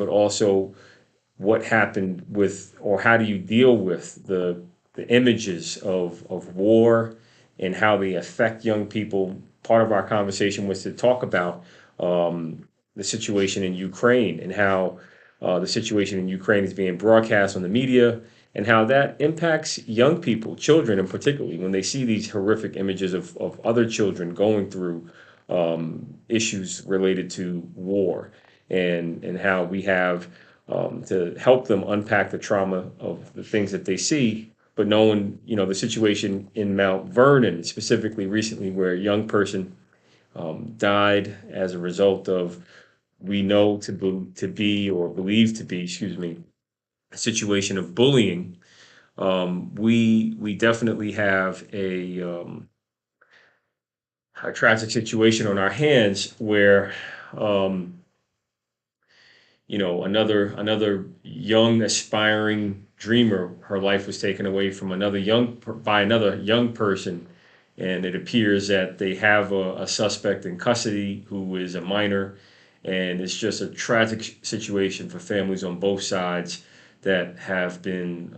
but also what happened with, or how do you deal with the images of war and how they affect young people. Part of our conversation was to talk about the situation in Ukraine and how the situation in Ukraine is being broadcast on the media and how that impacts young people, children in particularly, when they see these horrific images of other children going through issues related to war, and how we have to help them unpack the trauma of the things that they see. But knowing, the situation in Mount Vernon, specifically recently, where a young person died as a result of, we know to be or believed to be, excuse me, a situation of bullying. We definitely have a tragic situation on our hands where um, another young aspiring dreamer, her life was taken away from by another young person, and it appears that they have a suspect in custody who is a minor, and it's just a tragic situation for families on both sides that have been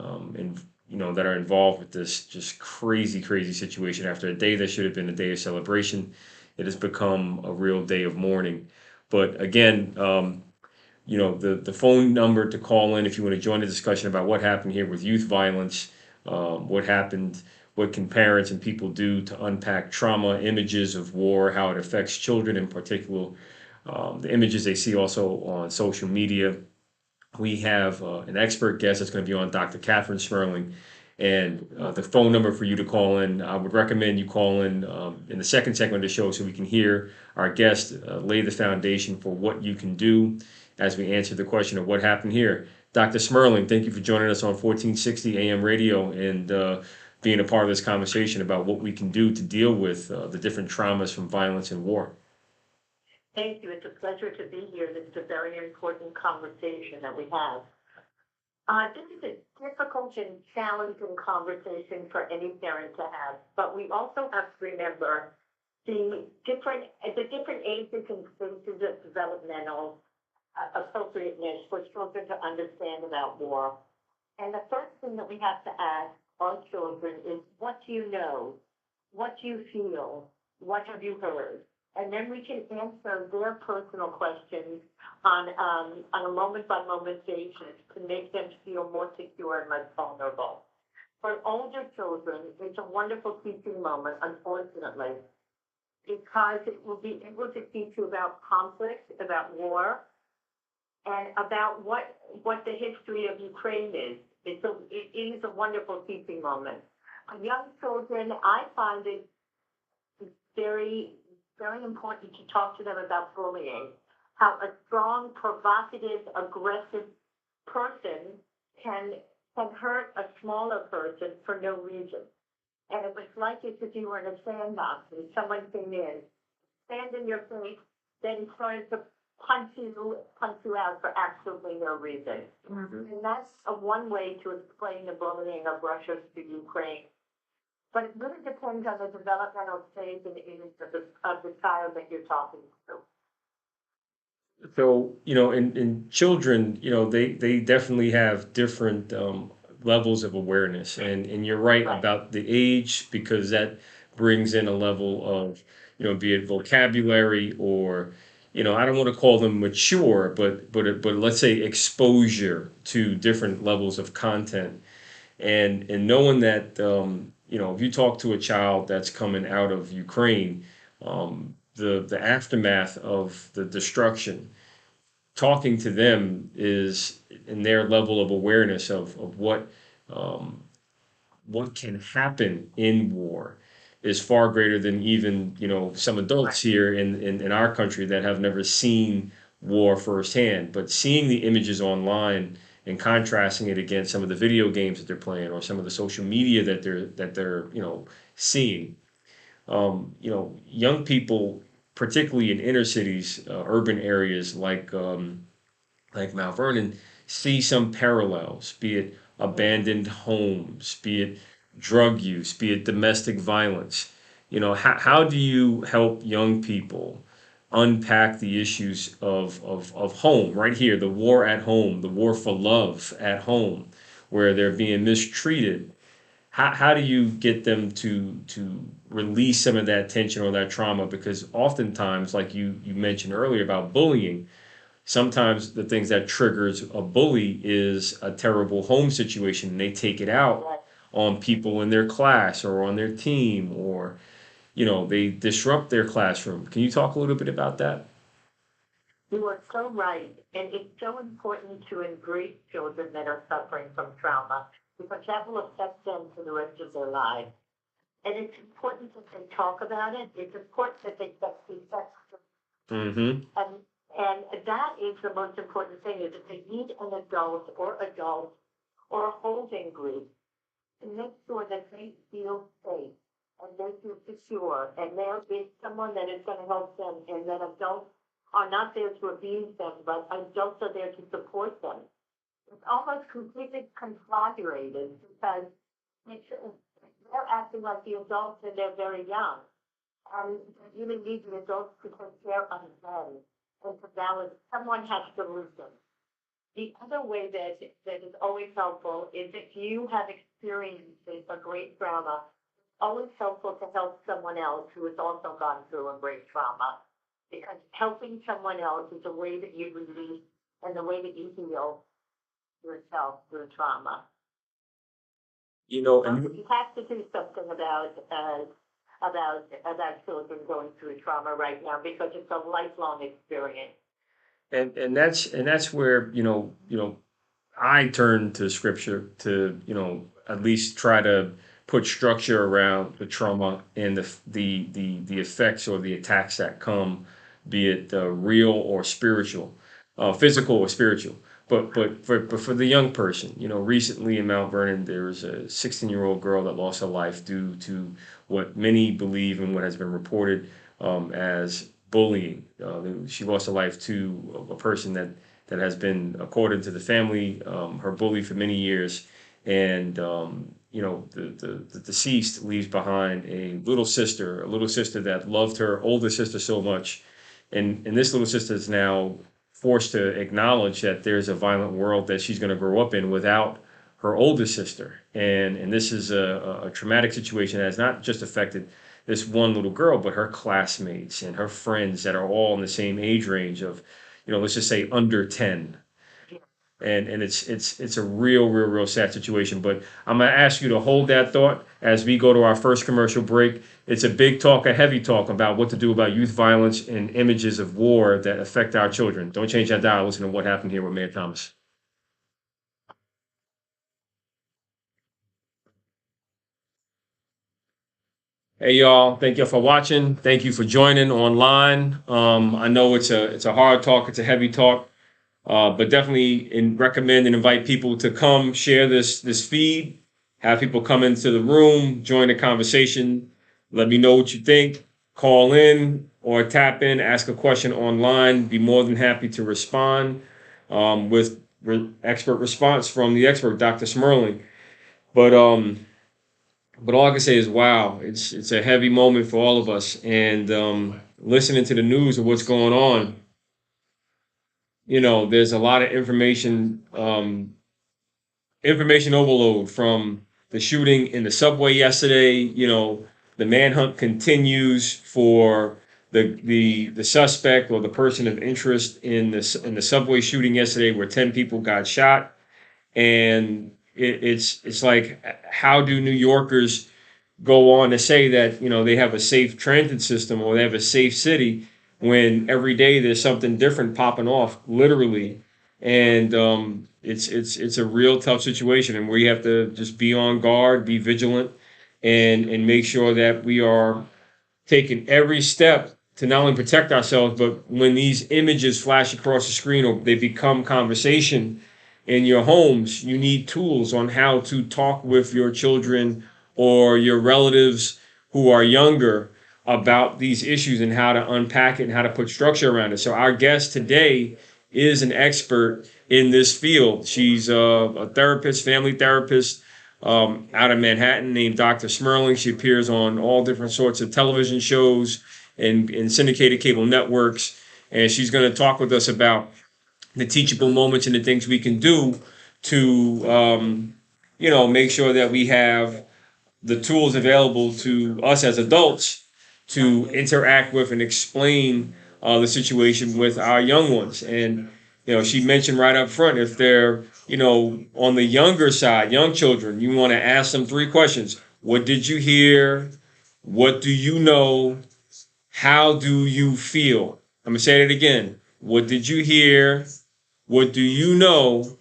that are involved with this just crazy situation. After a day that should have been a day of celebration, it has become a real day of mourning. But again, the phone number to call in if you want to join the discussion about what happened here with youth violence, what happened, what can parents and people do to unpack trauma, images of war, how it affects children in particular, the images they see also on social media. We have an expert guest that's going to be on, Dr. Kathryn Smerling, and the phone number for you to call in. I would recommend you call in the second segment of the show so we can hear our guest lay the foundation for what you can do as we answer the question of what happened here. Dr. Smerling, thank you for joining us on 1460 AM radio and being a part of this conversation about what we can do to deal with the different traumas from violence and war. Thank you. It's a pleasure to be here. This is a very important conversation that we have. This is a difficult and challenging conversation for any parent to have, but we also have to remember the different ages and stages of developmental appropriateness for children to understand about war. And the first thing that we have to ask our children is, what do you know? What do you feel? What have you heard? And then we can answer their personal questions on a moment-by-moment basis to make them feel more secure and less vulnerable. For older children, it's a wonderful teaching moment, unfortunately, because it will be able to teach you about conflict, about war, and about what the history of Ukraine is. It is a wonderful teaching moment. For young children, I find it very, very important to talk to them about bullying, how a strong, provocative, aggressive person can hurt a smaller person for no reason. And it was like as if you were in a sandbox and someone came in, stand in your face, then started to punch you out for absolutely no reason. Mm-hmm. And that's one way to explain the bullying of Russia to Ukraine. But it really depends on the developmental stage and age of the child that you're talking to. So, in children, they definitely have different levels of awareness. And you're right Right. about the age, because that brings in a level of, be it vocabulary or, I don't want to call them mature, but let's say exposure to different levels of content. And knowing that, if you talk to a child that's coming out of Ukraine, the aftermath of the destruction, talking to them is in their level of awareness of um, what can happen in war is far greater than even some Right. adults here in our country that have never seen war firsthand, but seeing the images online and contrasting it against some of the video games that they're playing or some of the social media that they're seeing. Young people, particularly in inner cities, urban areas like Mount Vernon, see some parallels, be it abandoned homes, be it drug use, be it domestic violence. How do you help young people unpack the issues of home right here, the war at home, the war for love at home, where they're being mistreated. How do you get them to release some of that tension or that trauma? Because oftentimes, like you mentioned earlier about bullying, sometimes the things that triggers a bully is a terrible home situation, and they take it out Right. on people in their class or on their team, or they disrupt their classroom. Can you talk a little bit about that? You are so right. And it's so important to embrace children that are suffering from trauma because that will affect them for the rest of their lives. And it's important that they talk about it. It's important that they get feedback. Mm-hmm. And that is the most important thing is that they need an adult or a holding group to make sure that they feel safe and they feel secure and there is someone that is going to help them and that adults are not there to abuse them, but adults are there to support them. It's almost completely conflagrated because they're acting like the adults and they're very young. And you really need the adults to take care of them and to balance. Someone has to listen. The other way that is always helpful is if you have experienced a great trauma, it's always helpful to help someone else who has also gone through a great trauma. Because helping someone else is a way that you release and the way that you heal yourself through trauma. And You have to do something about children going through trauma right now because it's a lifelong experience. that's where I turn to scripture to, at least try to put structure around the trauma and the effects or the attacks that come, be it real or spiritual, physical or spiritual. But for the young person, recently in Mount Vernon, there was a 16-year-old girl that lost her life due to what many believe and what has been reported as bullying. She lost her life to a person that has been, according to the family, her bully for many years. And, the deceased leaves behind a little sister that loved her older sister so much. And this little sister is now forced to acknowledge that there's a violent world that she's going to grow up in without her older sister. And this is a traumatic situation that has not just affected this one little girl, but her classmates and her friends that are all in the same age range of, let's just say under 10. And it's a real sad situation. But I'm gonna ask you to hold that thought as we go to our first commercial break. It's a big talk, a heavy talk about what to do about youth violence and images of war that affect our children. Don't change that dial. Listen to What Happened Here with Mayor Thomas. Hey y'all, thank you for watching. Thank you for joining online. I know it's a hard talk, it's a heavy talk. But definitely recommend and invite people to come share this feed. Have people come into the room, join the conversation. Let me know what you think. Call in or tap in, ask a question online. Be more than happy to respond with expert response from the expert, Dr. Smerling. But all I can say is, wow, it's a heavy moment for all of us. And listening to the news of what's going on, there's a lot of information overload from the shooting in the subway yesterday. The manhunt continues for the suspect or the person of interest in the subway shooting yesterday, where 10 people got shot. And it's like, how do New Yorkers go on to say that they have a safe transit system or they have a safe city when every day there's something different popping off, literally. And it's a real tough situation, and we have to just be on guard, be vigilant, and make sure that we are taking every step to not only protect ourselves, but when these images flash across the screen or they become conversation in your homes, you need tools on how to talk with your children or your relatives who are younger about these issues and how to unpack it and how to put structure around it. So our guest today is an expert in this field. She's a therapist, family therapist, out of Manhattan, named Dr. Smerling. She appears on all different sorts of television shows and syndicated cable networks. And she's going to talk with us about the teachable moments and the things we can do to, make sure that we have the tools available to us as adults to interact with and explain the situation with our young ones. And she mentioned right up front, if they're on the younger side, young children, you want to ask them three questions: what did you hear? What do you know? How do you feel? I'm gonna say it again. What did you hear? What do you know?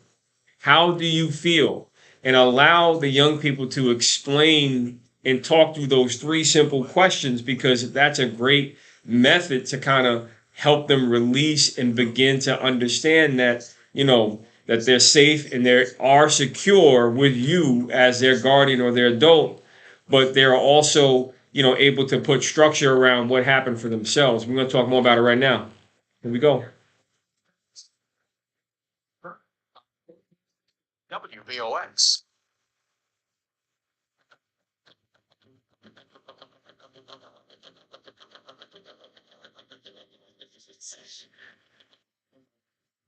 How do you feel? And allow the young people to explain and talk through those three simple questions, because that's a great method to kind of help them release and begin to understand that, that they're safe and they are secure with you as their guardian or their adult, but they're also, able to put structure around what happened for themselves. We're going to talk more about it right now. Here we go. WVOX.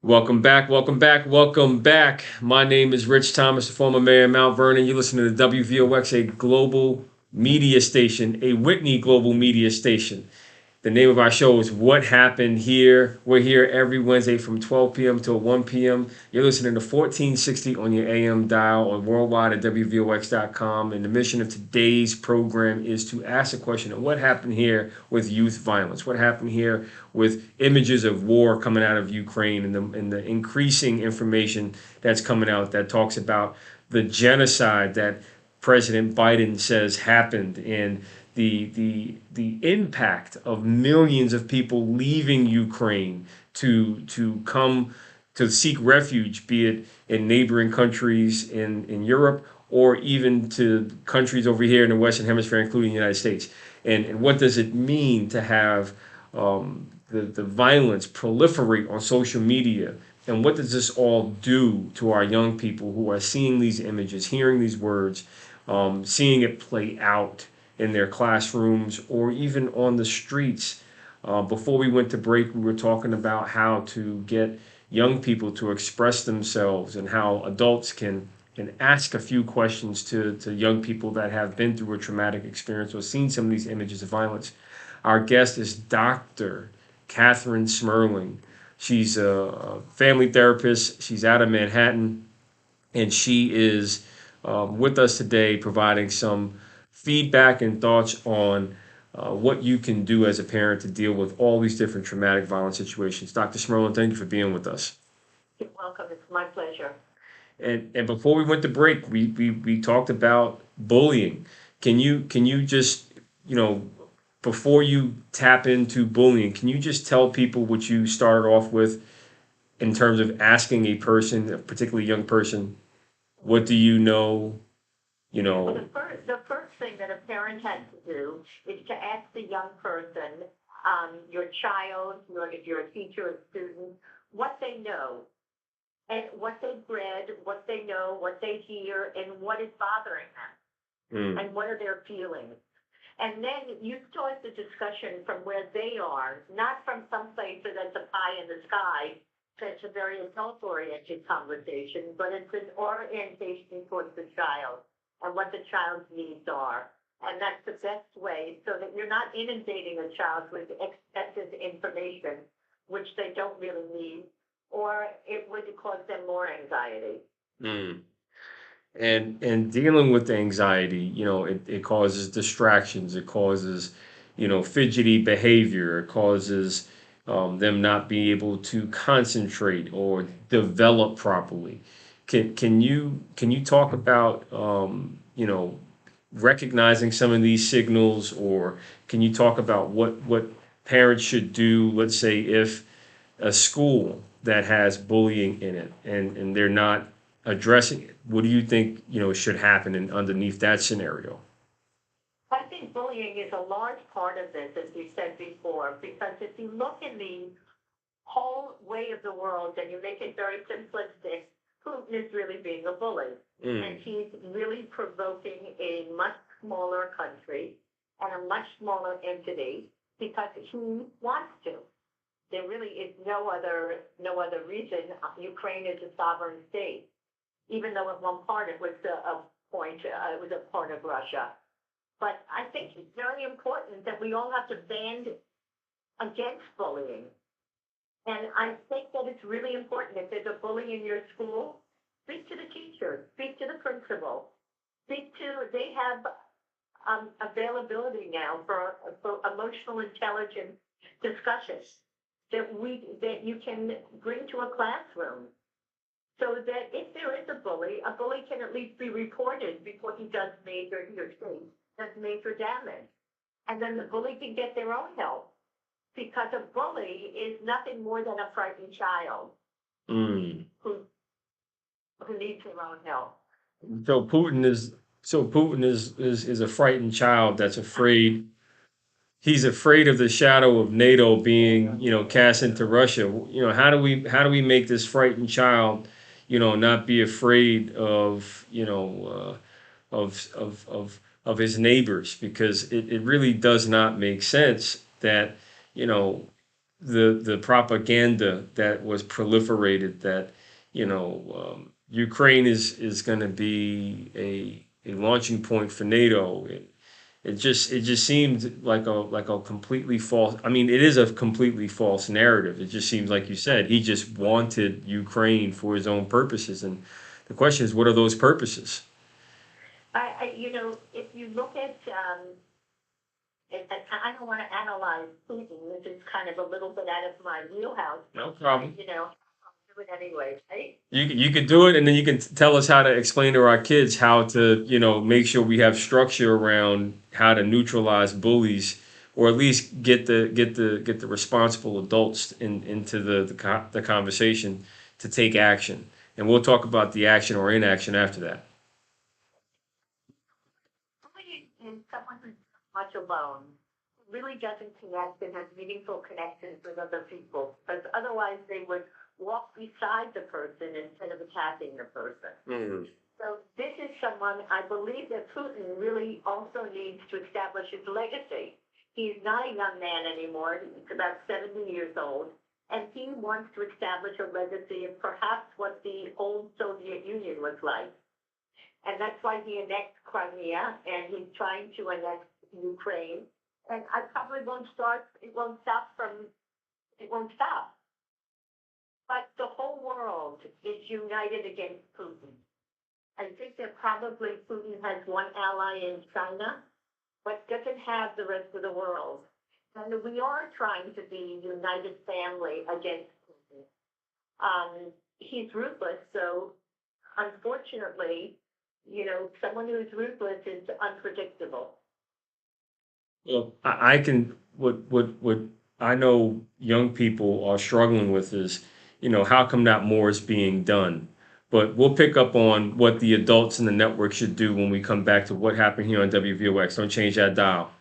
Welcome back, welcome back, welcome back. My name is Rich Thomas, the former mayor of Mount Vernon. You're listening to WVOX, a global media station, a Whitney global media station. The name of our show is What Happened Here. We're here every Wednesday from 12 p.m. till 1 p.m. You're listening to 1460 on your AM dial or worldwide at WVOX.com. And the mission of today's program is to ask a question of what happened here with youth violence? What happened here with images of war coming out of Ukraine and the increasing information that's coming out that talks about the genocide that President Biden says happened, and the impact of millions of people leaving Ukraine to come to seek refuge, be it in neighboring countries in Europe or even to countries over here in the Western Hemisphere, including the United States. And what does it mean to have the violence proliferate on social media? And what does this all do to our young people who are seeing these images, hearing these words, seeing it play out in their classrooms or even on the streets? Before we went to break, we were talking about how to get young people to express themselves and how adults can ask a few questions to young people that have been through a traumatic experience or seen some of these images of violence. Our guest is Dr. Kathryn Smerling. She's a family therapist. She's out of Manhattan, and she is with us today providing some feedback and thoughts on what you can do as a parent to deal with all these different traumatic violent situations. Dr. Smerling, thank you for being with us. You're welcome. It's my pleasure. And before we went to break, we talked about bullying. Can you just, before you tap into bullying, can you just tell people what you started off with in terms of asking a person, a particularly young person, what do you know? Well, the first thing that a parent has to do is to ask the young person, your child, if you're a teacher or student, what they know, and what they've read, what they know, what they hear, and what is bothering them, and what are their feelings. And then you start the discussion from where they are, not from someplace that's a pie in the sky. It's a very adult-oriented conversation, but it's an orientation towards the child and what the child's needs are. And that's the best way, so that you're not inundating a child with excessive information, which they don't really need, or it would cause them more anxiety. Mm. And dealing with anxiety, it causes distractions, it causes, fidgety behavior, it causes them not be able to concentrate or develop properly. Can you talk about recognizing some of these signals, or can you talk about what parents should do? Let's say if a school that has bullying in it and they're not addressing it, what do you think should happen underneath that scenario? I think bullying is a large part of this, as we said before, because if you look in the whole way of the world and you make it very simplistic, Putin is really being a bully. And he's really provoking a much smaller country and a much smaller entity because he wants to. There really is no other reason. Ukraine is a sovereign state, even though at one part it was it was a part of Russia. But I think it's very important that we all have to band against bullying. And I think that it's really important if there's a bully in your school, speak to the teacher, speak to the principal, they have availability now for emotional intelligence discussions that you can bring to a classroom. So that if there is a bully can at least be reported before he does major damage. And then the bully can get their own help. Because a bully is nothing more than a frightened child who needs their own help. So Putin is a frightened child that's afraid. He's afraid of the shadow of NATO being, cast into Russia. How do we make this frightened child, not be afraid of, of his neighbors? Because it really does not make sense that, you know, the propaganda that was proliferated that, Ukraine is going to be a launching point for NATO. It just seemed like a completely false. I mean, it is a completely false narrative. It just seems like you said he just wanted Ukraine for his own purposes, and the question is, what are those purposes? If you look at, I don't want to analyze Putin, which is kind of a little bit out of my wheelhouse. No problem. I'll do it anyway, right? You could do it, and then you can tell us how to explain to our kids how to, make sure we have structure around how to neutralize bullies, or at least get the responsible adults into the conversation to take action. And we'll talk about the action or inaction after that. Somebody is someone who's much alone, really doesn't connect and has meaningful connections with other people, because otherwise they would walk beside the person instead of attacking the person. Mm. So this is someone, I believe that Putin really also needs to establish his legacy. He's not a young man anymore. He's about 70 years old. And he wants to establish a legacy of perhaps what the old Soviet Union was like. And that's why he annexed Crimea, and he's trying to annex Ukraine. And it won't stop. But the whole world is united against Putin. I think that probably Putin has one ally in China, but doesn't have the rest of the world. And we are trying to be a united family against Putin. He's ruthless, so unfortunately, someone who's ruthless is unpredictable. Well, I can what I know young people are struggling with is, how come not more is being done? But we'll pick up on what the adults in the network should do when we come back to what happened here on WVOX. Don't change that dial.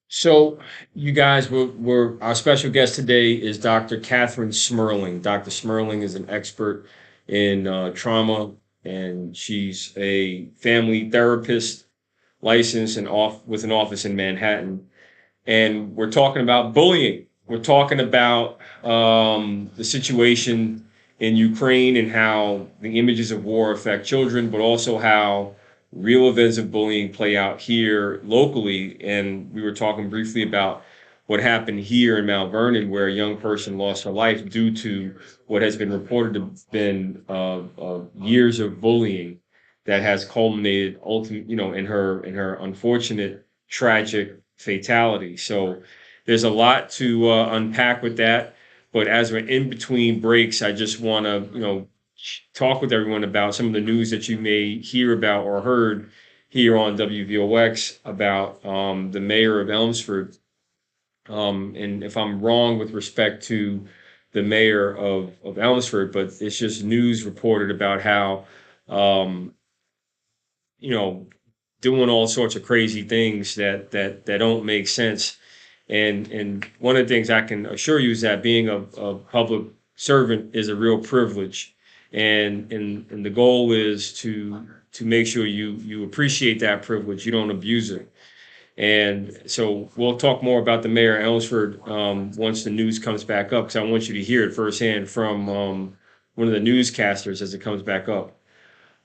So, you guys, our special guest today is Dr. Kathryn Smerling. Dr. Smerling is an expert in trauma, and she's a family therapist licensed and off with an office in Manhattan. And we're talking about bullying. We're talking about the situation in Ukraine and how the images of war affect children, but also how real events of bullying play out here locally. And we were talking briefly about what happened here in Mount Vernon, where a young person lost her life due to what has been reported to have been years of bullying that has culminated ultimately, in her unfortunate, tragic fatality. So there's a lot to unpack with that. But as we're in between breaks, I just want to, talk with everyone about some of the news that you may hear about or heard here on WVOX about the mayor of Elmsford. And if I'm wrong with respect to the mayor of Elmsford, but it's just news reported about how, you know, doing all sorts of crazy things that don't make sense. And one of the things I can assure you is that being a public servant is a real privilege. And the goal is to make sure you appreciate that privilege, you don't abuse it. And so we'll talk more about the mayor of Elmsford once the news comes back up, because I want you to hear it firsthand from one of the newscasters as it comes back up.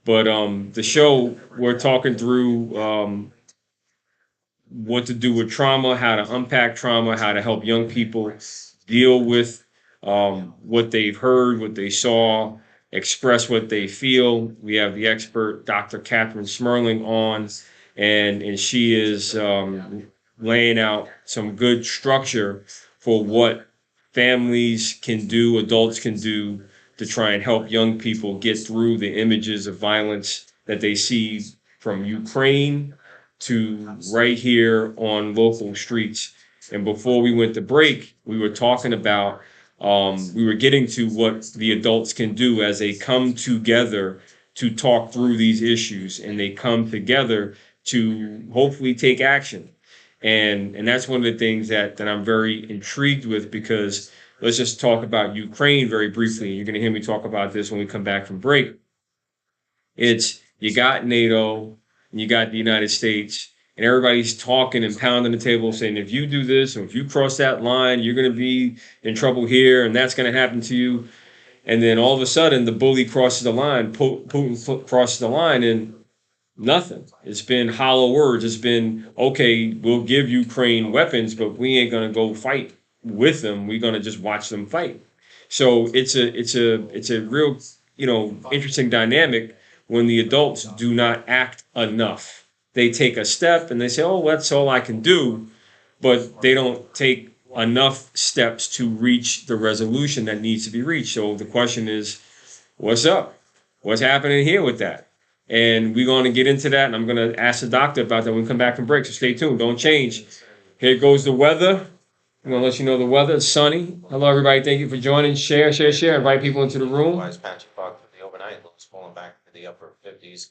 But the show, we're talking through what to do with trauma, how to unpack trauma, how to help young people deal with what they've heard, what they saw, express what they feel. We have the expert, Dr. Kathryn Smerling, on, and she is laying out some good structure for what families can do, adults can do to try and help young people get through the images of violence that they see from Ukraine to right here on local streets. And before we went to break, we were talking about, we were getting to what the adults can do as they come together to talk through these issues, and they come together to hopefully take action. And that's one of the things that I'm very intrigued with, because let's just talk about Ukraine very briefly. You're going to hear me talk about this when we come back from break. It's, you got NATO and you got the United States, and everybody's talking and pounding the table saying, if you do this or if you cross that line, you're going to be in trouble here and that's going to happen to you. And then all of a sudden, the bully crosses the line, Putin crosses the line, and nothing. It's been hollow words. It's been, okay, we'll give Ukraine weapons, but we ain't going to go fight with them. We're going to just watch them fight. So it's a real, interesting dynamic when the adults do not act enough. They take a step and they say, oh, that's all I can do, but they don't take enough steps to reach the resolution that needs to be reached. So the question is, what's up? What's happening here with that? And we're going to get into that, and I'm going to ask the doctor about that when we come back from break, so stay tuned. Don't change. Here goes the weather. I'm going to let you know the weather. It's sunny. Hello, everybody. Thank you for joining. Share. Invite people into the room. Patchy fog for the overnight, lows falling back to the upper 50s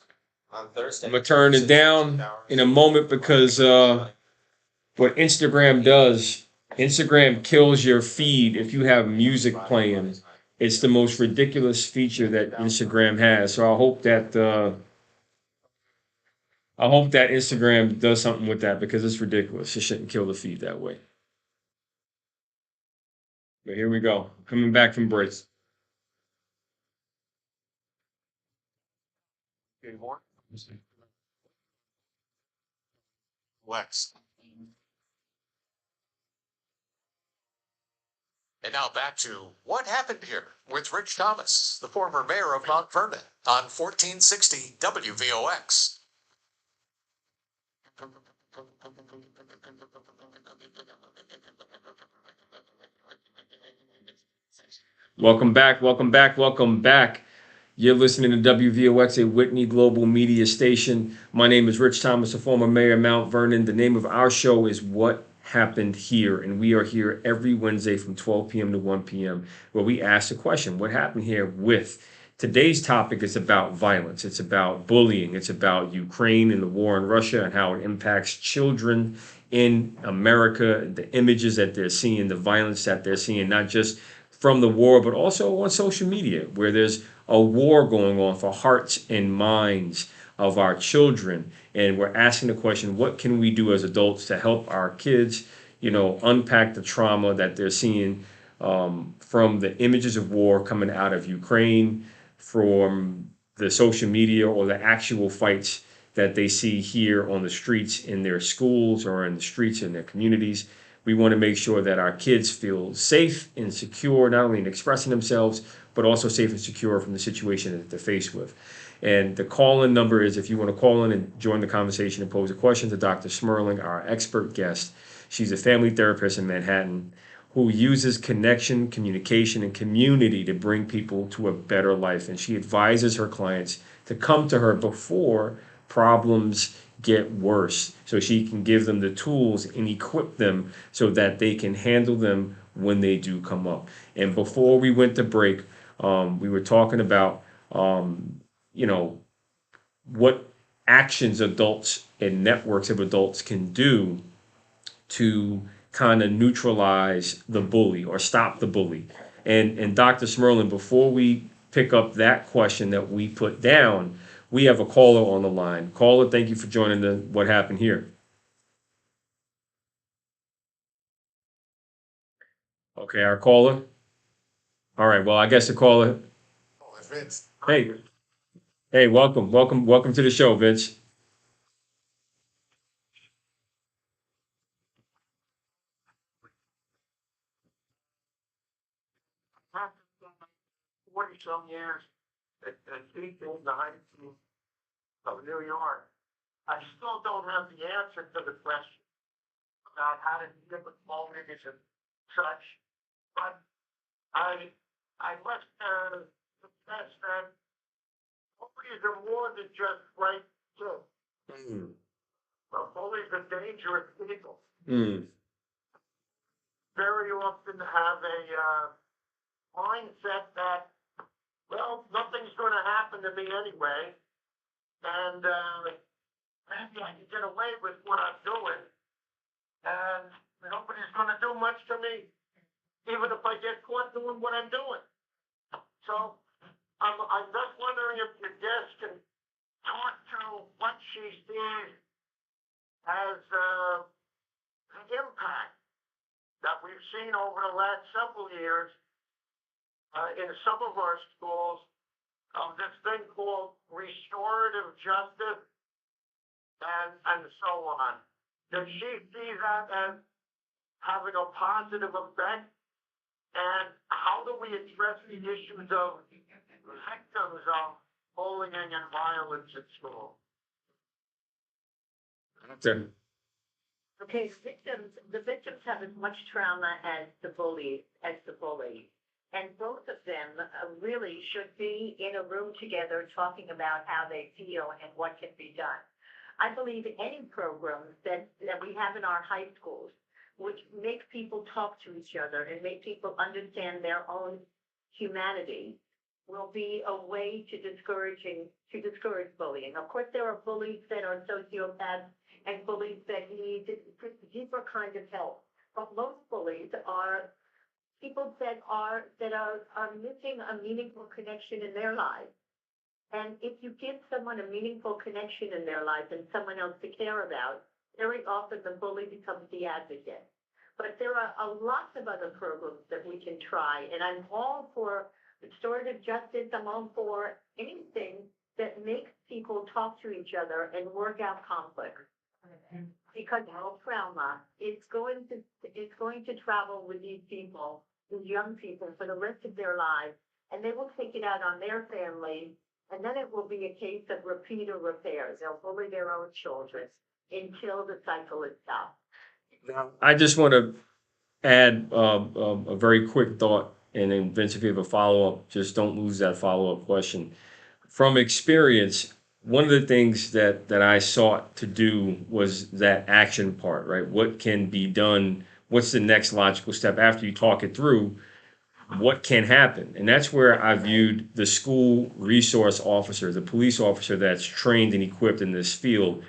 on Thursday. I'm going to turn it down in a moment, because what Instagram does, Instagram kills your feed if you have music playing. It's the most ridiculous feature that Instagram has. So I hope that Instagram does something with that, because it's ridiculous. It shouldn't kill the feed that way. But here we go. Coming back from break. Lex. And now back to What Happened Here with Rich Thomas, the former mayor of Mount Vernon, on 1460 WVOX. Welcome back. You're listening to WVOX, a Whitney Global Media station. My name is Rich Thomas, the former mayor of Mount Vernon. The name of our show is What Happened Here, and we are here every Wednesday from 12 p.m. to 1 p.m., where we ask the question, what happened here? With today's topic is about violence. It's about bullying. It's about Ukraine and the war in Russia and how it impacts children in America, the images that they're seeing, the violence that they're seeing, not just from the war, but also on social media, where there's a war going on for hearts and minds of our children. And we're asking the question, what can we do as adults to help our kids, unpack the trauma that they're seeing from the images of war coming out of Ukraine, from the social media or the actual fights that they see here on the streets in their schools or in the streets in their communities. We want to make sure that our kids feel safe and secure, not only in expressing themselves, but also safe and secure from the situation that they're faced with. And the call-in number is, if you want to call in and join the conversation and pose a question to Dr. Smerling, our expert guest. She's a family therapist in Manhattan who uses connection, communication, and community to bring people to a better life. And she advises her clients to come to her before problems get worse, so she can give them the tools and equip them so that they can handle them when they do come up. And before we went to break, we were talking about, what actions adults and networks of adults can do to kind of neutralize the bully or stop the bully. And Dr. Smerling, before we pick up that question that we put down. We have a caller on the line. Caller, thank you for joining the What Happened Here. Okay, our caller. All right. Well, I guess the caller. Oh, it's Vince. Hey, hey, welcome to the show, Vince. After 40-some years at people in the heights of New York, I still don't have the answer to the question about how to deal with bullying and such. But I I must confess that bullies are more than just right kids. Mm, Bullies are dangerous people. mm, Very often have a mindset that, well, nothing's going to happen to me anyway, and maybe I can get away with what I'm doing, and nobody's going to do much to me, even if I get caught doing what I'm doing. So I'm just wondering if your guest can talk to what she sees as the impact that we've seen over the last several years in some of our schools of this thing called restorative justice and so on. Does she see that as having a positive effect? And how do we address the issues of victims of bullying and violence at school? okay. Okay, the victims have as much trauma as the bullies. And both of them really should be in a room together talking about how they feel and what can be done. I believe any programs that we have in our high schools, which make people talk to each other and make people understand their own humanity, will be a way to discourage bullying. Of course, there are bullies that are sociopaths and bullies that need deeper kind of help. But most bullies are people that are missing a meaningful connection in their lives. And if you give someone a meaningful connection in their life and someone else to care about, very often the bully becomes the advocate. But there are a lot of other programs that we can try, and I'm all for restorative justice. I'm all for anything that makes people talk to each other and work out conflict. Because all trauma is going to travel with these people, these young people, for the rest of their lives, and they will take it out on their families, and then it will be a case of repeat or repairs. They'll bully their own children until the cycle is stopped. Now, I just want to add a very quick thought, and then Vince, if you have a follow up, just don't lose that follow up question. From experience, one of the things that I sought to do was that action part, right? What can be done? What's the next logical step after you talk it through? What can happen? And that's where I viewed the school resource officer, the police officer that's trained and equipped in this field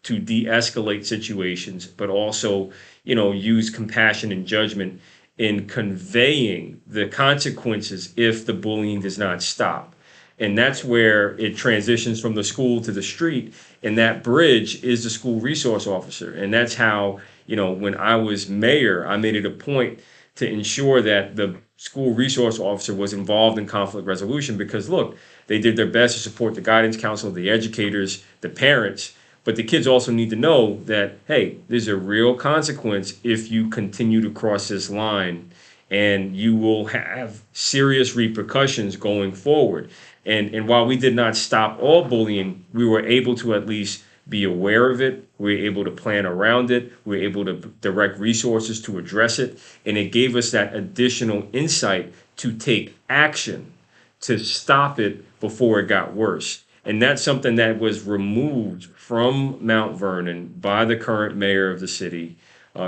to de-escalate situations, but also, use compassion and judgment in conveying the consequences if the bullying does not stop. And that's where it transitions from the school to the street. And that bridge is the school resource officer. And that's how, when I was mayor, I made it a point to ensure that the school resource officer was involved in conflict resolution because, look, they did their best to support the guidance counselor, the educators, the parents. But the kids also need to know that, hey, there's a real consequence if you continue to cross this line, and you will have serious repercussions going forward. And while we did not stop all bullying, we were able to at least be aware of it. We were able to plan around it. We were able to direct resources to address it. And it gave us that additional insight to take action to stop it before it got worse. And that's something that was removed from Mount Vernon by the current mayor of the city,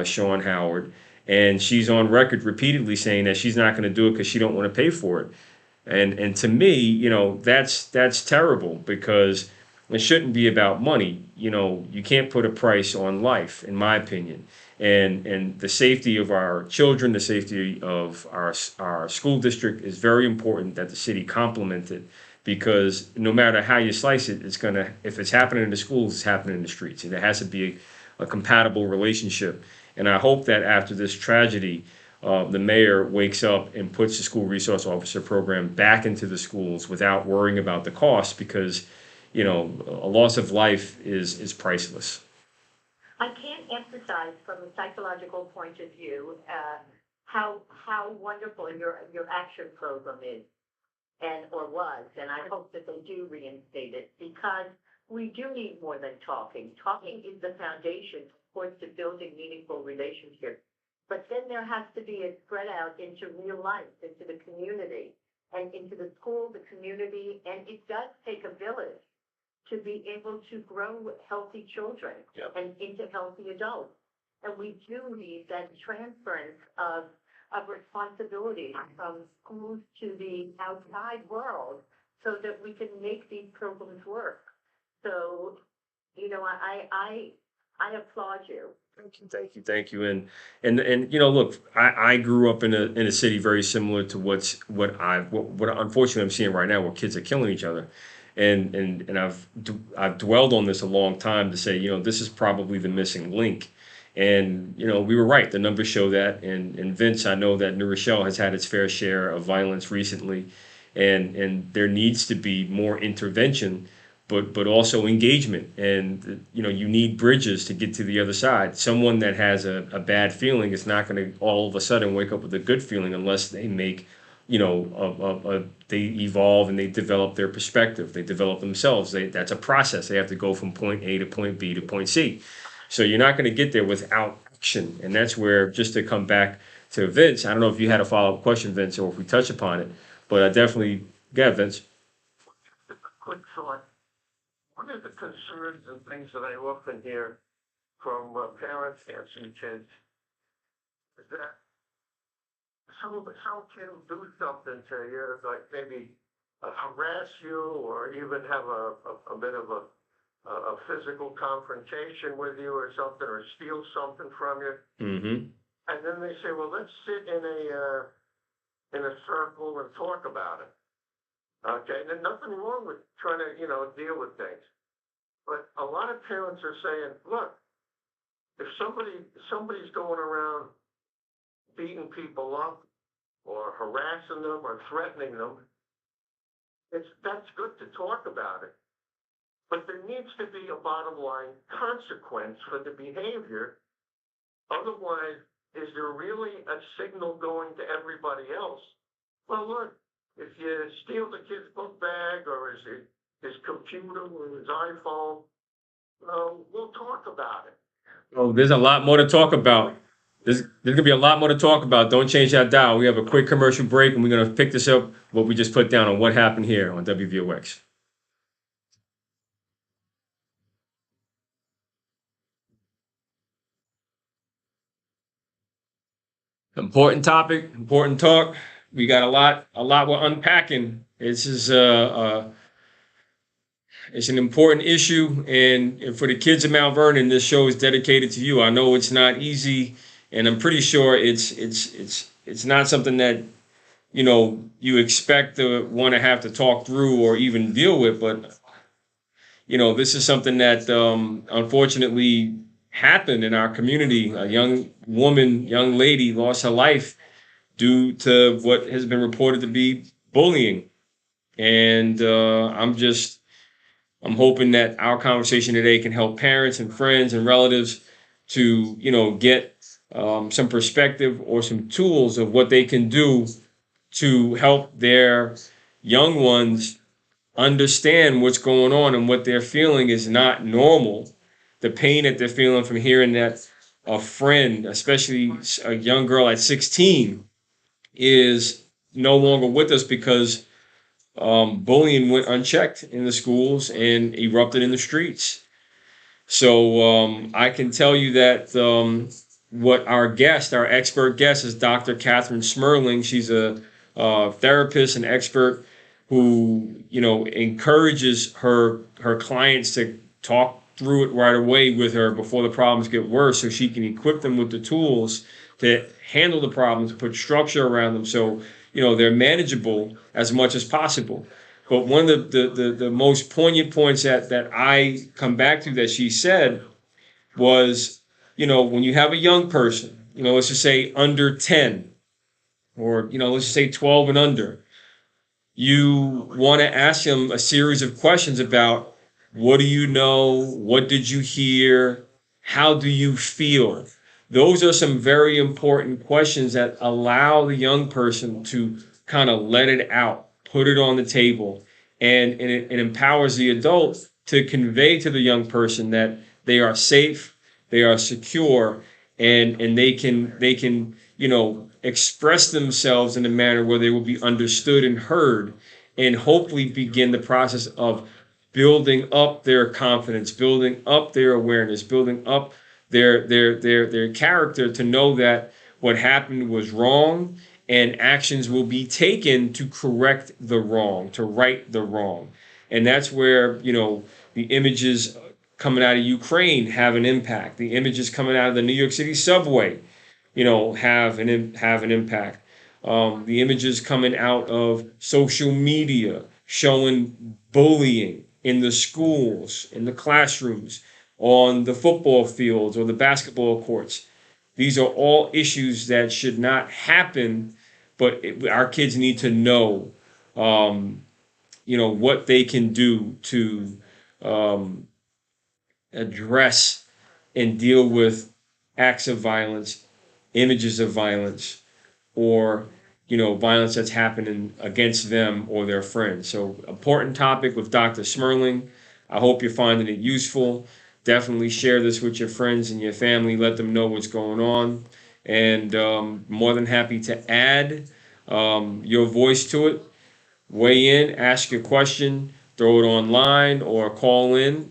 Sean Howard. And she's on record repeatedly saying that she's not going to do it because she don't want to pay for it. And to me, that's terrible because It shouldn't be about money. You can't put a price on life, in my opinion. And the safety of our children, the safety of our school district is very important that the city complement it, because no matter how you slice it, if it's happening in the schools, it's happening in the streets. And there has to be a compatible relationship. And I hope that after this tragedy, the mayor wakes up and puts the school resource officer program back into the schools without worrying about the cost, because a loss of life is priceless. I can't emphasize from a psychological point of view, how wonderful your action program is or was, and I hope that they do reinstate it, because we do need more than talking. Talking is the foundation, of course, to building meaningful relationships. But then there has to be a spread out into real life, into the community, and into the school, the community, and it does take a village to be able to grow healthy children. Yep. And into healthy adults. And we do need that transference of responsibility from schools to the outside world so that we can make these programs work. So, I applaud you. Thank you. And look, I grew up in a city very similar to what unfortunately I'm seeing right now, where kids are killing each other. And I've dwelled on this a long time to say, this is probably the missing link. And we were right. The numbers show that. And Vince, I know that New Rochelle has had its fair share of violence recently, and there needs to be more intervention, but also engagement. And you need bridges to get to the other side. Someone that has a bad feeling is not going to all of a sudden wake up with a good feeling unless they make they evolve and they develop their perspective. They develop themselves. That's a process. They have to go from point A to point B to point C. So you're not going to get there without action. And that's where, just to come back to Vince, I don't know if you had a follow-up question, Vince, or if we touch upon it, but I definitely, yeah, Vince. A quick thought. One of the concerns and things that I often hear from parents asking kids is that some kid will do something to you, like maybe harass you or even have a bit of a physical confrontation with you or something, or steal something from you. Mm-hmm. And then they say, well, let's sit in a circle and talk about it. Okay, and there's nothing wrong with trying to, deal with things. But a lot of parents are saying, look, if somebody's going around beating people up or harassing them or threatening them, that's good to talk about it. But there needs to be a bottom line consequence for the behavior. Otherwise, is there really a signal going to everybody else? Well, look, if you steal the kid's book bag or his computer or his iPhone, we'll talk about it. Oh, there's a lot more to talk about. There's going to be a lot more to talk about. Don't change that dial. We have a quick commercial break, and we're going to pick this up, what we just put down on what happened here on WVOX. Important topic, important talk. We got a lot we're unpacking. It's an important issue, and for the kids of Mount Vernon, this show is dedicated to you. I know it's not easy, and I'm pretty sure it's not something that you expect to want to have to talk through or even deal with. But this is something that unfortunately happened in our community. A young lady lost her life due to what has been reported to be bullying. And I'm hoping that our conversation today can help parents and friends and relatives to, get some perspective or some tools of what they can do to help their young ones understand what's going on, and what they're feeling is not normal. The pain that they're feeling from hearing that a friend, especially a young girl at 16, is no longer with us because bullying went unchecked in the schools and erupted in the streets. So I can tell you that what our expert guest is Dr. Kathryn Smerling. She's a therapist and expert who, encourages her clients to talk through it right away with her before the problems get worse, so she can equip them with the tools to handle the problems, put structure around them, so they're manageable as much as possible. But one of the most poignant points that I come back to that she said was, when you have a young person, let's just say under 10, or let's just say 12 and under, you want to ask them a series of questions about, what do you know? What did you hear? How do you feel? Those are some very important questions that allow the young person to kind of let it out, put it on the table, and it empowers the adult to convey to the young person that they are safe, they are secure, and they can express themselves in a manner where they will be understood and heard, and hopefully begin the process of building up their confidence, building up their awareness, building up their character, to know that what happened was wrong, and actions will be taken to correct the wrong, to right the wrong. And that's where, the images coming out of Ukraine have an impact. The images coming out of the New York City subway, have an impact. The images coming out of social media showing bullying in the schools, in the classrooms, on the football fields or the basketball courts. These are all issues that should not happen, but our kids need to know, what they can do to um, address and deal with acts of violence, images of violence, or violence that's happening against them or their friends. So, important topic with Dr. Smerling. I hope you're finding it useful. Definitely share this with your friends and your family. Let them know what's going on, and more than happy to add your voice to it. Weigh in, ask your question, throw it online, or call in.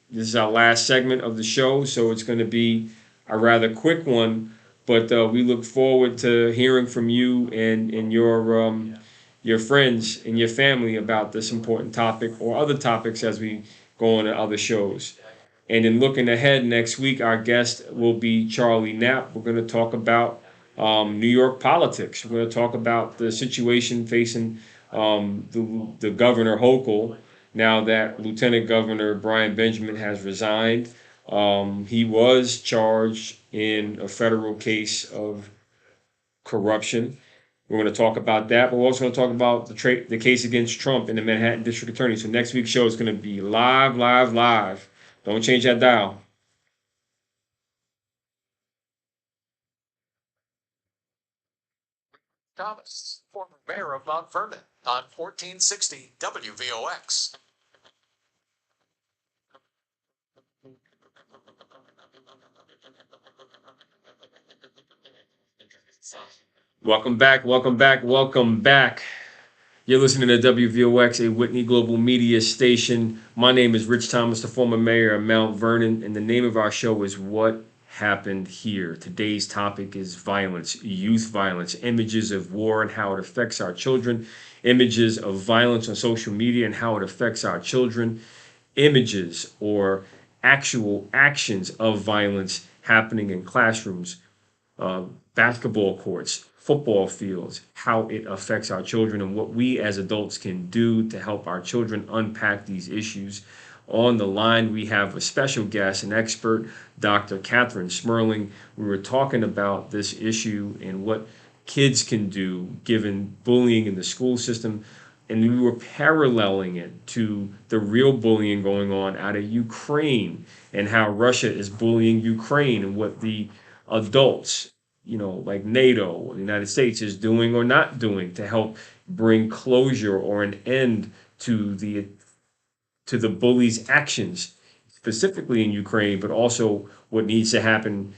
This is our last segment of the show, so it's going to be a rather quick one. But we look forward to hearing from you and your friends and your family about this important topic or other topics as we go on to other shows. And in looking ahead, next week, our guest will be Charlie Knapp. We're going to talk about New York politics. We're going to talk about the situation facing the Governor Hochul, now that Lieutenant Governor Brian Benjamin has resigned. He was charged in a federal case of corruption. We're going to talk about that, but we're also going to talk about the case against Trump in the Manhattan District Attorney. So next week's show is going to be live, live, live. Don't change that dial. Thomas, former mayor of Mount Vernon, on 1460 WVOX. Welcome back, welcome back, welcome back. You're listening to WVOX, a Whitney Global Media station. My name is Rich Thomas, the former mayor of Mount Vernon, and the name of our show is What Happened Here. Today's topic is violence, youth violence, images of war and how it affects our children, images of violence on social media and how it affects our children, images or actual actions of violence happening in classrooms, uh, basketball courts, football fields, how it affects our children, and what we as adults can do to help our children unpack these issues. On the line, we have a special guest, an expert, Dr. Kathryn Smerling. We were talking about this issue and what kids can do given bullying in the school system, and we were paralleling it to the real bullying going on out of Ukraine and how Russia is bullying Ukraine, and what the adults, like NATO or the United States, is doing or not doing to help bring closure or an end to the bully's actions, specifically in Ukraine, but also what needs to happen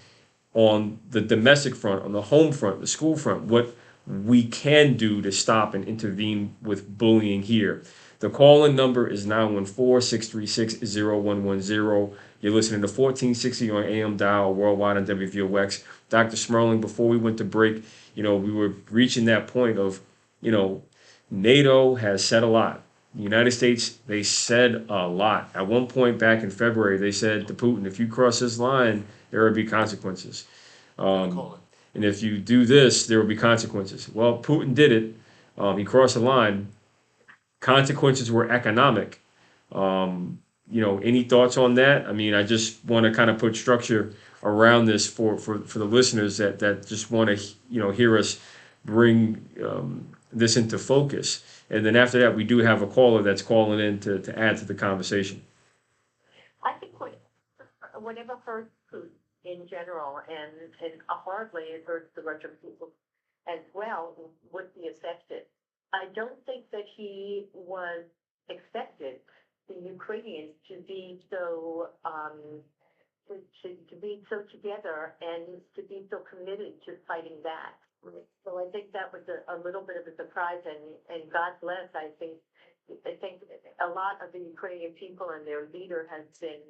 on the domestic front, on the home front, the school front, what we can do to stop and intervene with bullying here. The call-in number is 914-636-0110. You're listening to 1460 on AM dial, worldwide on WVOX. Dr. Smerling, before we went to break, we were reaching that point of, NATO has said a lot. The United States, they said a lot. At one point back in February, they said to Putin, if you cross this line, there will be consequences. Call it. And if you do this, there will be consequences. Well, Putin did it. He crossed the line. Consequences were economic. Any thoughts on that? I mean, I just want to kind of put structure around this for the listeners that just want to, hear us bring this into focus. And then after that, we do have a caller that's calling in to add to the conversation. I think whatever hurts Putin in general, and hardly it hurts the Russian people as well, would be affected. I don't think that he was expected the Ukrainians to be so to be so together and to be so committed to fighting back. So I think that was a little bit of a surprise, and God bless. I think a lot of the Ukrainian people and their leader has been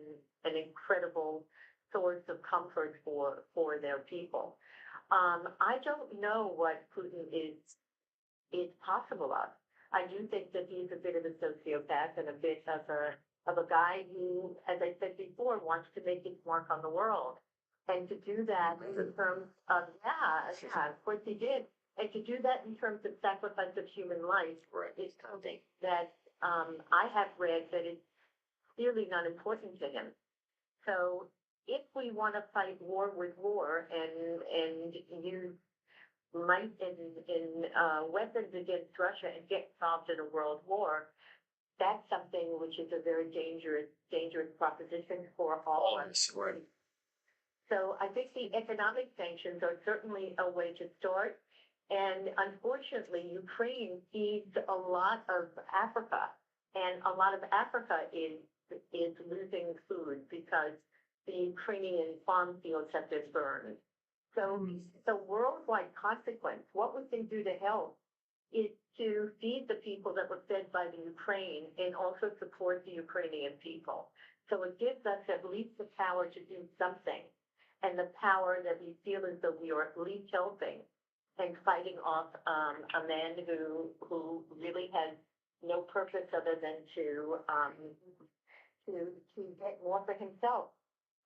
an incredible source of comfort for their people. I don't know what Putin is possible of. I do think that he's a bit of a sociopath and a bit of a guy who, as I said before, wants to make his mark on the world. And to do that in terms of, of course he did. And to do that in terms of sacrifice of human life is something that I have read that is clearly not important to him. So if we want to fight war with war and use might in weapons against Russia and get involved in a world war, that's something which is a very dangerous proposition for all of us. Right. So I think the economic sanctions are certainly a way to start. And unfortunately, Ukraine feeds a lot of Africa, and a lot of Africa is losing food because the Ukrainian farm fields have been burned. So the worldwide consequence, what we can do to help is to feed the people that were fed by the Ukraine and also support the Ukrainian people. So it gives us at least the power to do something, and the power that we feel as though we are at least helping and fighting off a man who really has no purpose other than to get more for himself.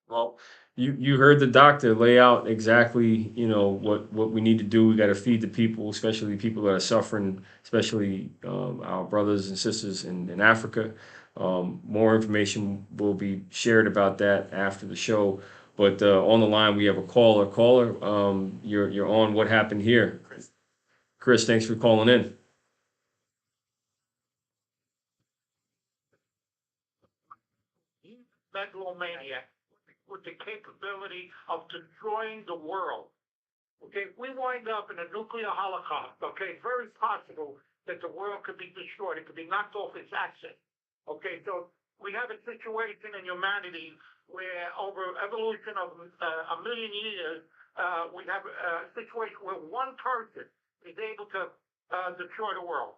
Well, you heard the doctor lay out exactly, what we need to do. We got to feed the people, especially people that are suffering, especially our brothers and sisters in Africa. More information will be shared about that after the show. But on the line, we have a caller. Caller, you're on. What happened here? Chris, thanks for calling in. He's a megalomaniac with the capability of destroying the world. Okay, if we wind up in a nuclear holocaust, okay, it's very possible that the world could be destroyed. It could be knocked off its axis. Okay, so we have a situation in humanity where over evolution of a million years, we have a situation where one person is able to destroy the world.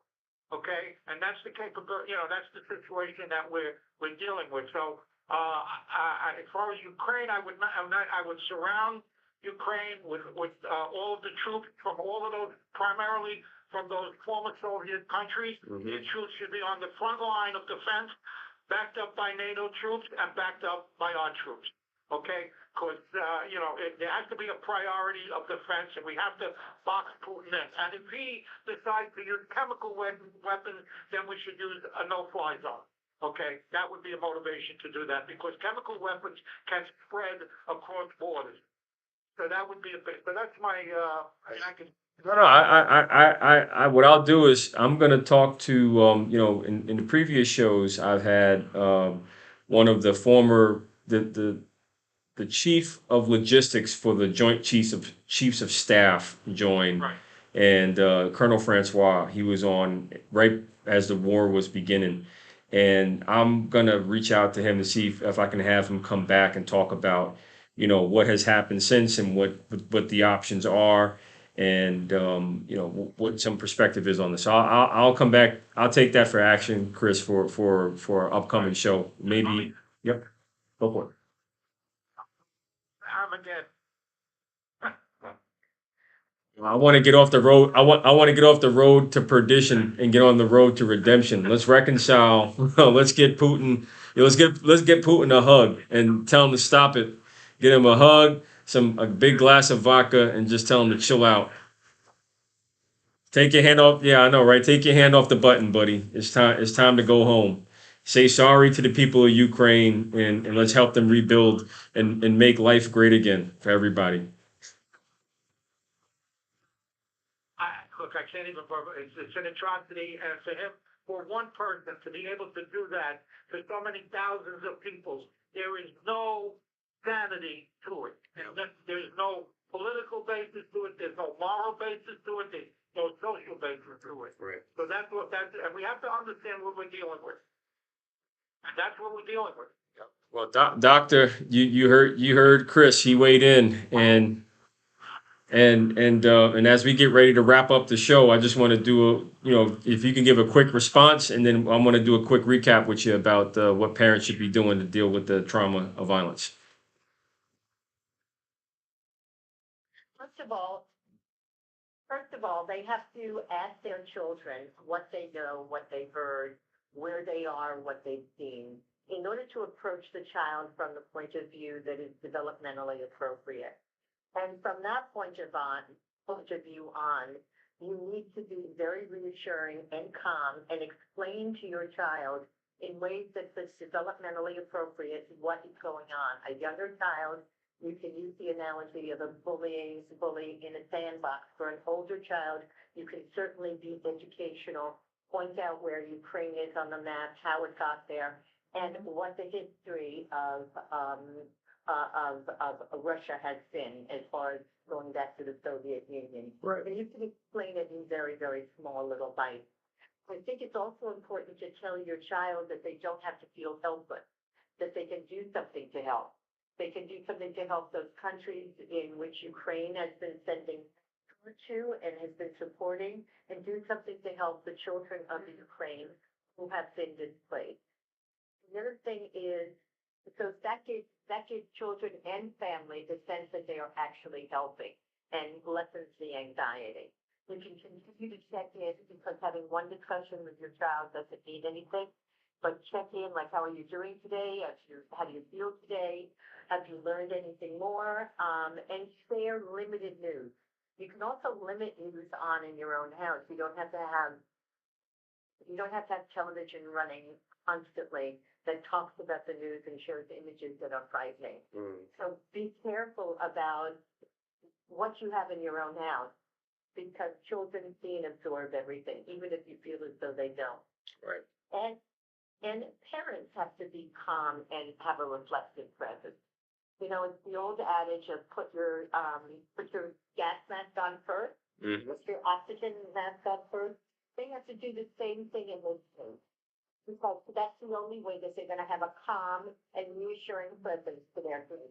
Okay, and that's the capability. That's the situation that we're dealing with. So, as far as Ukraine, I would surround Ukraine with all of the troops from all of those, primarily from those former Soviet countries. Mhm. The troops should be on the front line of defense, backed up by NATO troops and backed up by our troops. Okay, because there has to be a priority of defense, and we have to box Putin in. And if he decides to use chemical weapons, then we should use a no-fly zone. Okay, that would be a motivation to do that, because chemical weapons can spread across borders. So that would be a bit. So that's my. I can. No. What I'll do is I'm gonna talk to, in the previous shows I've had one of the former the chief of logistics for the Joint Chiefs of Staff joined, Right. and Colonel Francois. He was on right as the war was beginning, and I'm gonna reach out to him to see if I can have him come back and talk about, what has happened since and what the options are, and what some perspective is on this. So I'll come back. I'll take that for action, Chris, for our upcoming show. Maybe. Yep. Go for it. Armageddon. I want to get off the road. I want to get off the road to perdition and get on the road to redemption. Let's reconcile. Let's get Putin. Let's get Putin a hug and tell him to stop it. Get him a hug, a big glass of vodka, and just tell him to chill out. Take your hand off. Yeah, I know, right? Take your hand off the button, buddy. It's time. It's time to go home. Say sorry to the people of Ukraine, and let's help them rebuild and make life great again for everybody. Look, I can't even, it's an atrocity, and for him, for one person to be able to do that to so many thousands of people, there is no sanity to it. There's no political basis to it, there's no moral basis to it, there's no social basis to it. Right. So and we have to understand what we're dealing with. And that's what we're dealing with. Well, doctor, you heard Chris. He weighed in, and as we get ready to wrap up the show, I just want to do if you can give a quick response, and then I want to do a quick recap with you about what parents should be doing to deal with the trauma of violence. First of all, they have to ask their children what they know, what they've heard, where they are, what they've seen, in order to approach the child from the point of view that is developmentally appropriate. And from that point of view on, you need to be very reassuring and calm and explain to your child in ways that's developmentally appropriate what is going on. A younger child, you can use the analogy of a bully in a sandbox. For an older child, you can certainly be educational, point out where Ukraine is on the map, how it got there, and what the history of Russia has been as far as going back to the Soviet Union. Right. And you can explain it in very, very small little bites. I think it's also important to tell your child that they don't have to feel helpless, that they can do something to help. They can do something to help those countries in which Ukraine has been sending to and has been supporting, and do something to help the children of the Ukraine who have been displaced. The other thing is, so that gives children and families a sense that they are actually helping and lessens the anxiety. You can continue to check in, because having one discussion with your child doesn't mean anything, but check in, like, how are you doing today? How do you feel today? Have you learned anything more? And share limited news. You can also limit news on in your own house. You don't have to have television running constantly that talks about the news and shows images that are frightening. So be careful about what you have in your own house, because children see and absorb everything, even if you feel as though they don't. Right. And parents have to be calm and have a reflective presence. You know, it's the old adage of put your gas mask on first, put your oxygen mask on first. They have to do the same thing in this case, because that's the only way that they're going to have a calm and reassuring presence to their group.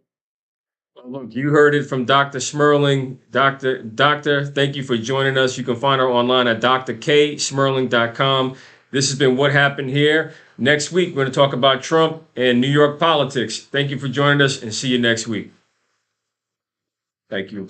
Well, look, you heard it from Dr. Smerling. Doctor, thank you for joining us. You can find her online at drksmerling.com. This has been What Happened Here. Next week, we're going to talk about Trump and New York politics. Thank you for joining us, and see you next week. Thank you.